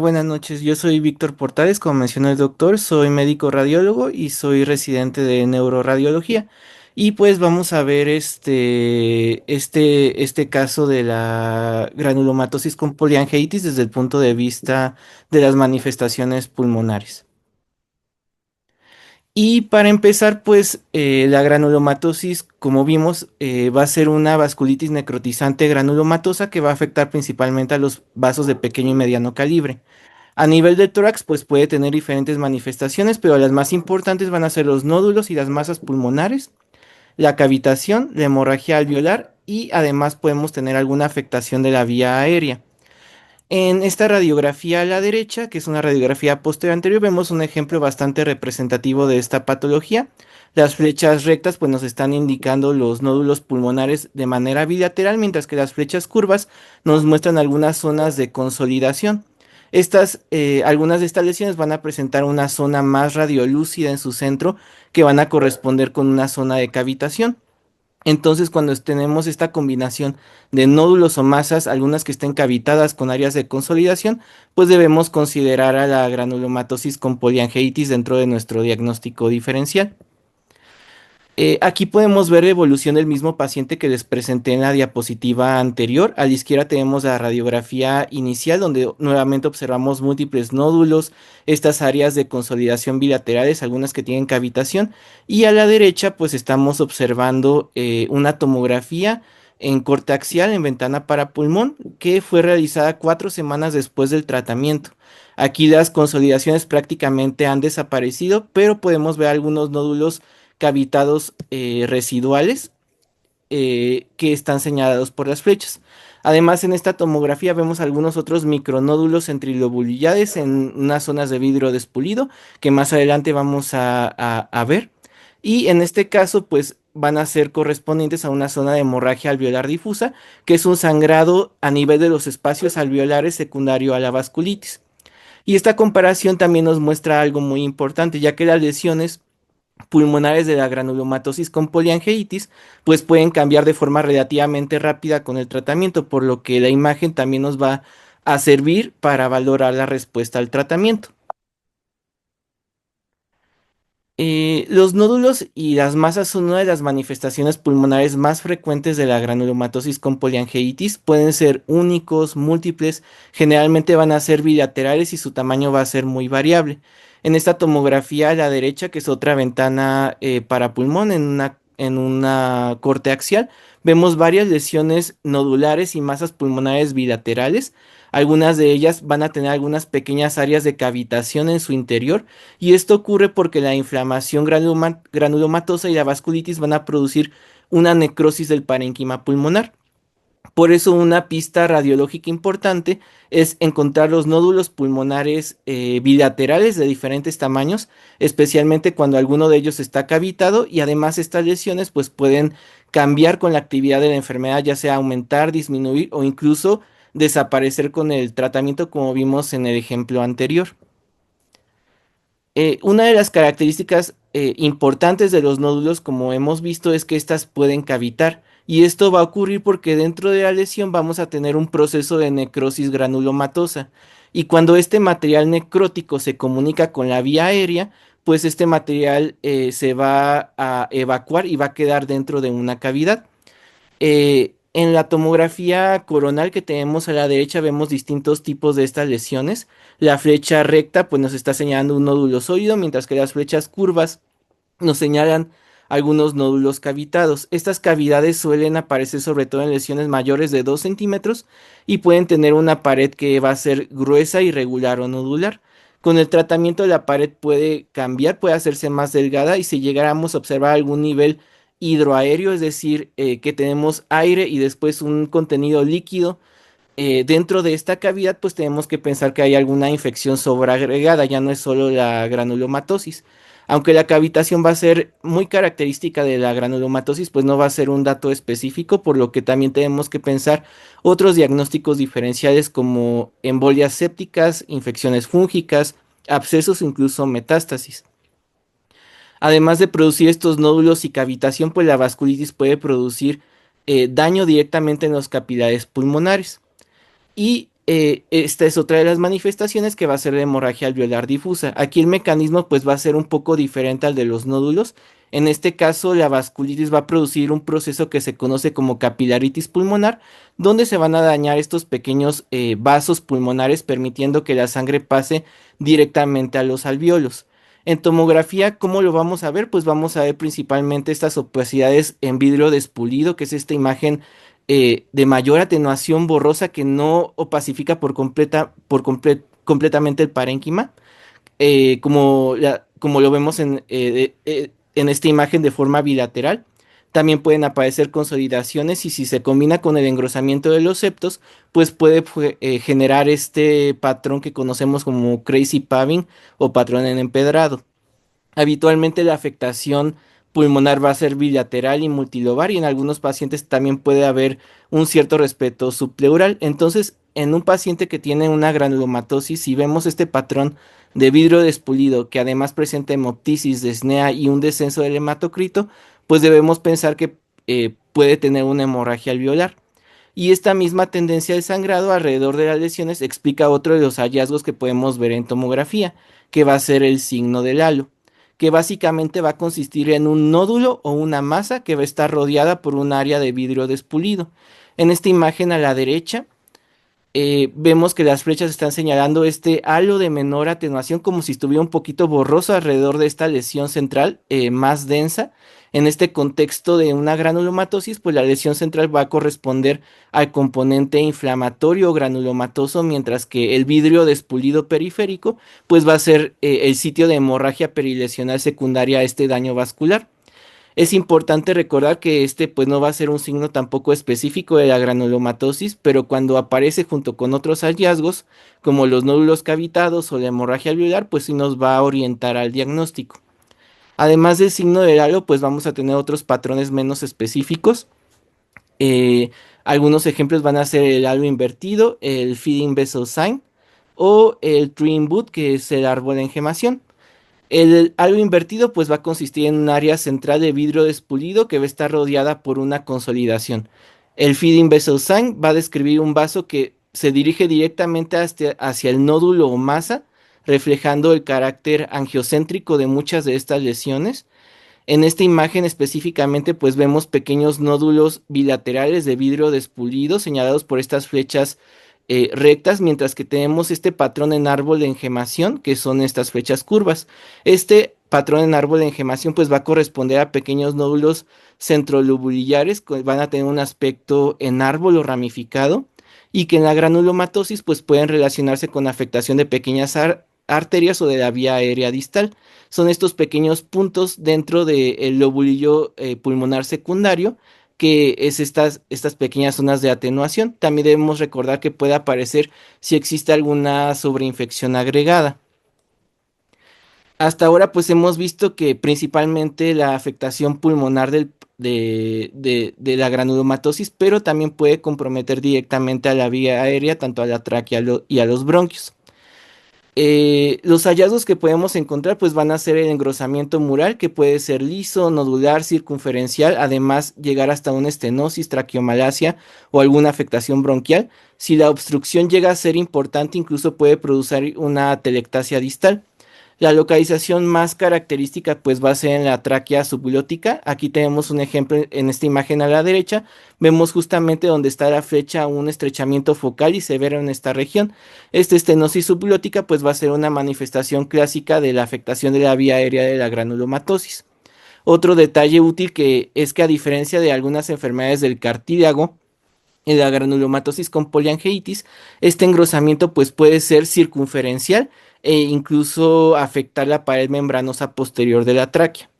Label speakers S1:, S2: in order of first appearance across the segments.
S1: Buenas noches, yo soy Víctor Portales, como mencionó el doctor, soy médico radiólogo y soy residente de neuroradiología. Y pues vamos a ver este caso de la granulomatosis con poliangiitis desde el punto de vista de las manifestaciones pulmonares. Y para empezar, pues la granulomatosis, como vimos, va a ser una vasculitis necrotizante granulomatosa que va a afectar principalmente a los vasos de pequeño y mediano calibre. A nivel del tórax, pues puede tener diferentes manifestaciones, pero las más importantes van a ser los nódulos y las masas pulmonares, la cavitación, la hemorragia alveolar y además podemos tener alguna afectación de la vía aérea. En esta radiografía a la derecha, que es una radiografía posterior anterior, vemos un ejemplo bastante representativo de esta patología. Las flechas rectas pues nos están indicando los nódulos pulmonares de manera bilateral, mientras que las flechas curvas nos muestran algunas zonas de consolidación. Algunas de estas lesiones van a presentar una zona más radiolúcida en su centro que van a corresponder con una zona de cavitación. Entonces, cuando tenemos esta combinación de nódulos o masas, algunas que estén cavitadas con áreas de consolidación, pues debemos considerar a la granulomatosis con poliangiitis dentro de nuestro diagnóstico diferencial. Aquí podemos ver la evolución del mismo paciente que les presenté en la diapositiva anterior. A la izquierda tenemos la radiografía inicial, donde nuevamente observamos múltiples nódulos, estas áreas de consolidación bilaterales, algunas que tienen cavitación. Y a la derecha, pues estamos observando una tomografía en corte axial en ventana para pulmón, que fue realizada 4 semanas después del tratamiento. Aquí las consolidaciones prácticamente han desaparecido, pero podemos ver algunos nódulos cavitados residuales que están señalados por las flechas. Además, en esta tomografía vemos algunos otros micronódulos centrilobulillades en unas zonas de vidrio despulido que más adelante vamos a ver. Y en este caso, pues van a ser correspondientes a una zona de hemorragia alveolar difusa, que es un sangrado a nivel de los espacios alveolares secundario a la vasculitis. Y esta comparación también nos muestra algo muy importante, ya que las lesiones pulmonares de la granulomatosis con poliangiitis, pues pueden cambiar de forma relativamente rápida con el tratamiento, por lo que la imagen también nos va a servir para valorar la respuesta al tratamiento. Los nódulos y las masas son una de las manifestaciones pulmonares más frecuentes de la granulomatosis con poliangiitis. Pueden ser únicos, múltiples, generalmente van a ser bilaterales y su tamaño va a ser muy variable. En esta tomografía a la derecha, que es otra ventana para pulmón en una corte axial, vemos varias lesiones nodulares y masas pulmonares bilaterales. Algunas de ellas van a tener algunas pequeñas áreas de cavitación en su interior y esto ocurre porque la inflamación granulomatosa y la vasculitis van a producir una necrosis del parénquima pulmonar. Por eso una pista radiológica importante es encontrar los nódulos pulmonares bilaterales de diferentes tamaños, especialmente cuando alguno de ellos está cavitado y además estas lesiones pues pueden cambiar con la actividad de la enfermedad, ya sea aumentar, disminuir o incluso desaparecer con el tratamiento como vimos en el ejemplo anterior. Una de las características importantes de los nódulos, como hemos visto, es que éstas pueden cavitar. Y esto va a ocurrir porque dentro de la lesión vamos a tener un proceso de necrosis granulomatosa. Y cuando este material necrótico se comunica con la vía aérea, pues este material se va a evacuar y va a quedar dentro de una cavidad. En la tomografía coronal que tenemos a la derecha vemos distintos tipos de estas lesiones. La flecha recta pues nos está señalando un nódulo sólido, mientras que las flechas curvas nos señalan algunos nódulos cavitados. Estas cavidades suelen aparecer sobre todo en lesiones mayores de 2 centímetros y pueden tener una pared que va a ser gruesa, irregular o nodular. Con el tratamiento la pared puede cambiar, puede hacerse más delgada y si llegáramos a observar algún nivel hidroaéreo, es decir, que tenemos aire y después un contenido líquido dentro de esta cavidad, pues tenemos que pensar que hay alguna infección sobreagregada, ya no es solo la granulomatosis. Aunque la cavitación va a ser muy característica de la granulomatosis, pues no va a ser un dato específico, por lo que también tenemos que pensar otros diagnósticos diferenciales como embolias sépticas, infecciones fúngicas, abscesos o incluso metástasis. Además de producir estos nódulos y cavitación, pues la vasculitis puede producir daño directamente en los capilares pulmonares. Y esta es otra de las manifestaciones que va a ser la hemorragia alveolar difusa. Aquí el mecanismo pues va a ser un poco diferente al de los nódulos. En este caso, la vasculitis va a producir un proceso que se conoce como capilaritis pulmonar, donde se van a dañar estos pequeños vasos pulmonares, permitiendo que la sangre pase directamente a los alvéolos. En tomografía, ¿cómo lo vamos a ver? Pues vamos a ver principalmente estas opacidades en vidrio despulido, que es esta imagen de mayor atenuación borrosa que no opacifica completamente el parénquima, como lo vemos en esta imagen de forma bilateral. También pueden aparecer consolidaciones y si se combina con el engrosamiento de los septos, pues puede generar este patrón que conocemos como crazy paving o patrón en empedrado. Habitualmente la afectación pulmonar va a ser bilateral y multilobar y en algunos pacientes también puede haber un cierto respeto subpleural. Entonces, en un paciente que tiene una granulomatosis, si vemos este patrón de vidrio despulido que además presenta hemoptisis, disnea y un descenso del hematocrito, pues debemos pensar que puede tener una hemorragia alveolar. Y esta misma tendencia de sangrado alrededor de las lesiones explica otro de los hallazgos que podemos ver en tomografía, que va a ser el signo del halo, que básicamente va a consistir en un nódulo o una masa que va a estar rodeada por un área de vidrio despulido. En esta imagen a la derecha vemos que las flechas están señalando este halo de menor atenuación como si estuviera un poquito borroso alrededor de esta lesión central más densa. En este contexto de una granulomatosis, pues la lesión central va a corresponder al componente inflamatorio granulomatoso, mientras que el vidrio despulido periférico, pues va a ser el sitio de hemorragia perilesional secundaria a este daño vascular. Es importante recordar que este pues no va a ser un signo tampoco específico de la granulomatosis, pero cuando aparece junto con otros hallazgos, como los nódulos cavitados o la hemorragia alveolar, pues sí nos va a orientar al diagnóstico. Además del signo del halo, pues vamos a tener otros patrones menos específicos. Eh, Algunos ejemplos van a ser el halo invertido, el feeding vessel sign o el tree in boot, que es el árbol de engemación. El halo invertido pues va a consistir en un área central de vidrio despulido que va a estar rodeada por una consolidación. El feeding vessel sign va a describir un vaso que se dirige directamente hacia el nódulo o masa, reflejando el carácter angiocéntrico de muchas de estas lesiones. En esta imagen específicamente pues vemos pequeños nódulos bilaterales de vidrio despulido señalados por estas flechas rectas, mientras que tenemos este patrón en árbol de engemación, que son estas flechas curvas. Este patrón en árbol de engemación pues va a corresponder a pequeños nódulos centrolobulillares que van a tener un aspecto en árbol o ramificado y que en la granulomatosis pues pueden relacionarse con afectación de pequeñas arterias o de la vía aérea distal. Son estos pequeños puntos dentro del lobulillo pulmonar secundario que es estas pequeñas zonas de atenuación. También debemos recordar que puede aparecer si existe alguna sobreinfección agregada. Hasta ahora pues hemos visto que principalmente la afectación pulmonar de la granulomatosis, pero también puede comprometer directamente a la vía aérea, tanto a la tráquea y a los bronquios. Los hallazgos que podemos encontrar pues van a ser el engrosamiento mural, que puede ser liso, nodular, circunferencial, además llegar hasta una estenosis, traqueomalacia o alguna afectación bronquial. Si la obstrucción llega a ser importante, incluso puede producir una atelectasia distal. La localización más característica pues va a ser en la tráquea subglótica. Aquí tenemos un ejemplo en esta imagen a la derecha. Vemos justamente donde está la flecha un estrechamiento focal y severo en esta región. Esta estenosis subglótica pues va a ser una manifestación clásica de la afectación de la vía aérea de la granulomatosis. Otro detalle útil que es que a diferencia de algunas enfermedades del cartílago, en la granulomatosis con poliangeitis, este engrosamiento pues puede ser circunferencial e incluso afectar la pared membranosa posterior de la tráquea.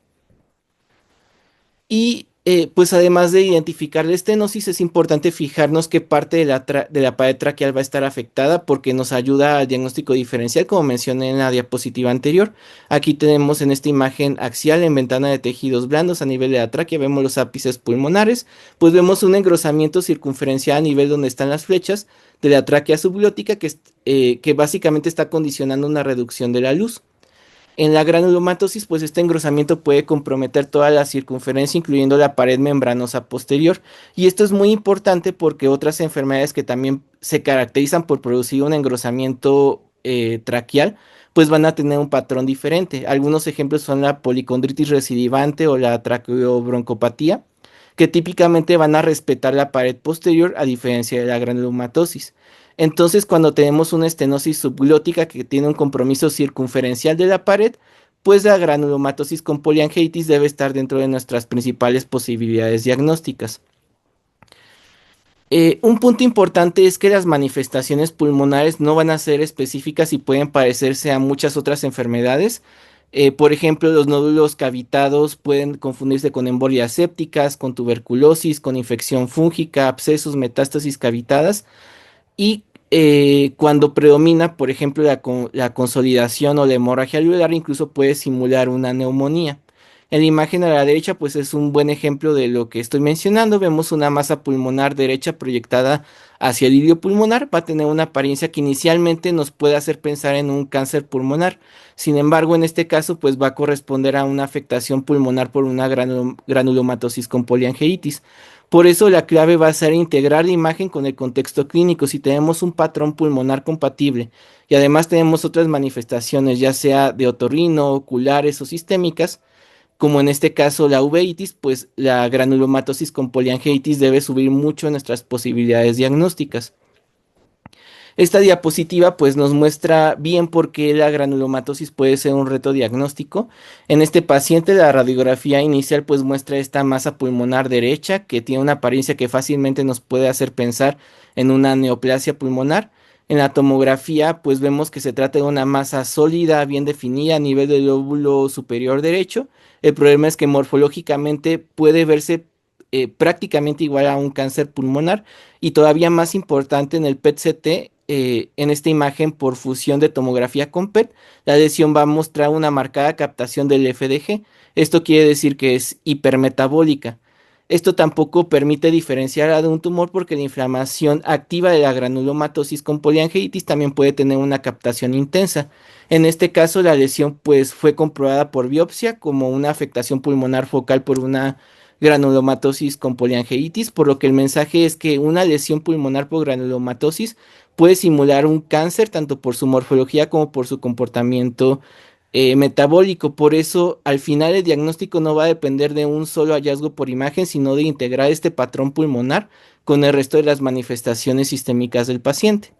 S1: Y pues además de identificar la estenosis, es importante fijarnos qué parte de la pared traqueal va a estar afectada porque nos ayuda al diagnóstico diferencial, como mencioné en la diapositiva anterior. Aquí tenemos en esta imagen axial en ventana de tejidos blandos a nivel de la tráquea, vemos los ápices pulmonares, pues vemos un engrosamiento circunferencial a nivel donde están las flechas de la tráquea subglótica que básicamente está condicionando una reducción de la luz. En la granulomatosis, pues este engrosamiento puede comprometer toda la circunferencia, incluyendo la pared membranosa posterior. Y esto es muy importante porque otras enfermedades que también se caracterizan por producir un engrosamiento traqueal, pues van a tener un patrón diferente. Algunos ejemplos son la policondritis recidivante o la traqueobroncopatía, que típicamente van a respetar la pared posterior a diferencia de la granulomatosis. Entonces, cuando tenemos una estenosis subglótica que tiene un compromiso circunferencial de la pared, pues la granulomatosis con poliangiitis debe estar dentro de nuestras principales posibilidades diagnósticas. Un punto importante es que las manifestaciones pulmonares no van a ser específicas y pueden parecerse a muchas otras enfermedades. Por ejemplo, los nódulos cavitados pueden confundirse con embolias sépticas, con tuberculosis, con infección fúngica, abscesos, metástasis cavitadas. Y cuando predomina, por ejemplo, la consolidación o la hemorragia alveolar, incluso puede simular una neumonía. En la imagen a la derecha, pues es un buen ejemplo de lo que estoy mencionando. Vemos una masa pulmonar derecha proyectada hacia el ilio pulmonar. Va a tener una apariencia que inicialmente nos puede hacer pensar en un cáncer pulmonar. Sin embargo, en este caso, pues va a corresponder a una afectación pulmonar por una granulomatosis con poliangiitis. Por eso la clave va a ser integrar la imagen con el contexto clínico. Si tenemos un patrón pulmonar compatible y además tenemos otras manifestaciones, ya sea de otorrino, oculares o sistémicas, como en este caso la uveitis, pues la granulomatosis con poliangiitis debe subir mucho nuestras posibilidades diagnósticas. Esta diapositiva pues nos muestra bien por qué la granulomatosis puede ser un reto diagnóstico. En este paciente la radiografía inicial pues muestra esta masa pulmonar derecha que tiene una apariencia que fácilmente nos puede hacer pensar en una neoplasia pulmonar. En la tomografía pues vemos que se trata de una masa sólida, bien definida a nivel del lóbulo superior derecho. El problema es que morfológicamente puede verse prácticamente igual a un cáncer pulmonar y todavía más importante en el PET-CT, en esta imagen por fusión de tomografía con PET, la lesión va a mostrar una marcada captación del FDG. Esto quiere decir que es hipermetabólica. Esto tampoco permite diferenciar de un tumor porque la inflamación activa de la granulomatosis con poliangiitis también puede tener una captación intensa. En este caso, la lesión pues fue comprobada por biopsia como una afectación pulmonar focal por una granulomatosis con poliangiitis, por lo que el mensaje es que una lesión pulmonar por granulomatosis puede simular un cáncer tanto por su morfología como por su comportamiento metabólico. Por eso, al final el diagnóstico no va a depender de un solo hallazgo por imagen, sino de integrar este patrón pulmonar con el resto de las manifestaciones sistémicas del paciente.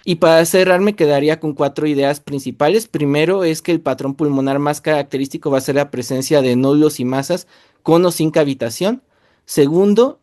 S1: Y para cerrar me quedaría con cuatro ideas principales. Primero es que el patrón pulmonar más característico va a ser la presencia de nódulos y masas con o sin cavitación. Segundo,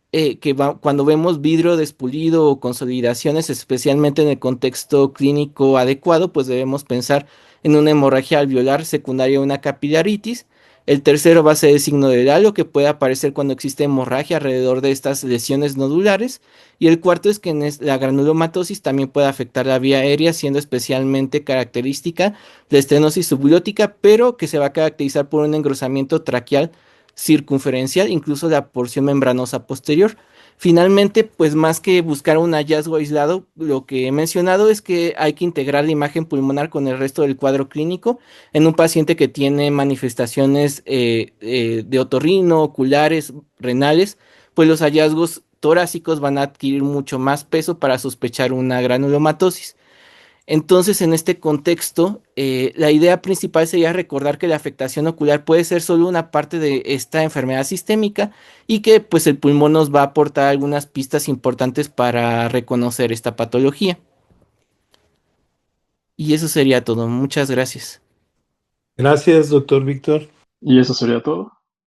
S1: cuando vemos vidrio despulido o consolidaciones, especialmente en el contexto clínico adecuado, pues debemos pensar en una hemorragia alveolar secundaria a una capilaritis. El tercero va a ser el signo del halo que puede aparecer cuando existe hemorragia alrededor de estas lesiones nodulares. Y el cuarto es que la granulomatosis también puede afectar la vía aérea, siendo especialmente característica la estenosis subglótica, pero que se va a caracterizar por un engrosamiento traqueal circunferencial, incluso la porción membranosa posterior. Finalmente, pues más que buscar un hallazgo aislado, lo que he mencionado es que hay que integrar la imagen pulmonar con el resto del cuadro clínico en un paciente que tiene manifestaciones de otorrino, oculares, renales, pues los hallazgos torácicos van a adquirir mucho más peso para sospechar una granulomatosis. Entonces, en este contexto, la idea principal sería recordar que la afectación ocular puede ser solo una parte de esta enfermedad sistémica y que pues el pulmón nos va a aportar algunas pistas importantes para reconocer esta patología. Y eso sería todo. Muchas gracias.
S2: Gracias, doctor Víctor.
S3: Y eso sería todo.